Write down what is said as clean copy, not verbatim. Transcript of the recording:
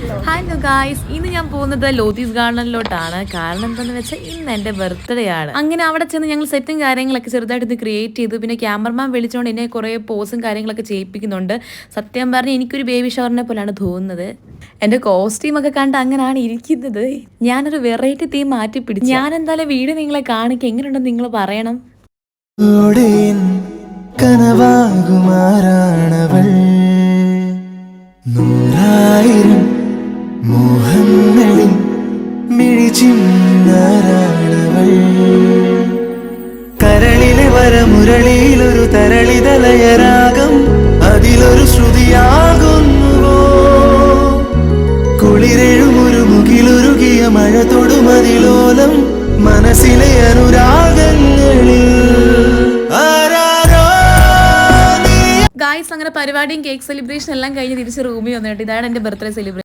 Hello guys, ഇന്ന് ഞാൻ പോകുന്നത് ലോത്തീസ് ഗാർഡനിലോട്ടാണ്. കാരണം എന്താണെന്ന് വെച്ചാൽ ഇന്ന് എൻ്റെ ബർത്ത്ഡേ ആണ്. അങ്ങനെ അവിടെ ചെന്ന് ഞങ്ങൾ സെറ്റും കാര്യങ്ങളൊക്കെ ചെറുതായിട്ട് ഇത് ക്രിയേറ്റ് ചെയ്തു. പിന്നെ ക്യാമറമാൻ വിളിച്ചുകൊണ്ട് എന്നെ കുറേ പോസും കാര്യങ്ങളൊക്കെ ചെയ്യിപ്പിക്കുന്നുണ്ട്. സത്യം പറഞ്ഞാൽ എനിക്കൊരു ബേബി ഷവറിനെ പോലെയാണ് തോന്നുന്നത്. എൻ്റെ കോസ്റ്റ്യൂമൊക്കെ കണ്ട് അങ്ങനെയാണ് ഇരിക്കുന്നത്. ഞാനൊരു വെറൈറ്റി തീം മാറ്റി പിടിച്ചു. ഞാൻ എന്തായാലും വീഡിയോ നിങ്ങളെ കാണിക്കുക, എങ്ങനെയുണ്ടെന്ന് നിങ്ങൾ പറയണം. കനവാകുമാറാണവൾ നൂറായിരം മോഹങ്ങളിൽ മിഴിച്ചിന്നാരാണവൾ കരളിലെ വരമുരളിയിലൊരു തരളിതലയരാഗം അതിലൊരു ശ്രുതിയാകുന്നുവോ കുളിരെഴുമൊരു മുകിലുരുകിയ മഴ തൊടുമതിലോലം മനസ്സിലെ അനുരാഗങ്ങളിൽ ഗായ്സ്, അങ്ങനെ പരിപാടിയും കേക്ക് സെലിബ്രേഷൻ എല്ലാം കഴിഞ്ഞ് തിരിച്ച് റൂമിൽ വന്നിട്ട് ഇതാണ് എൻ്റെ ബർത്ത്ഡേ സെലിബ്രേഷൻ.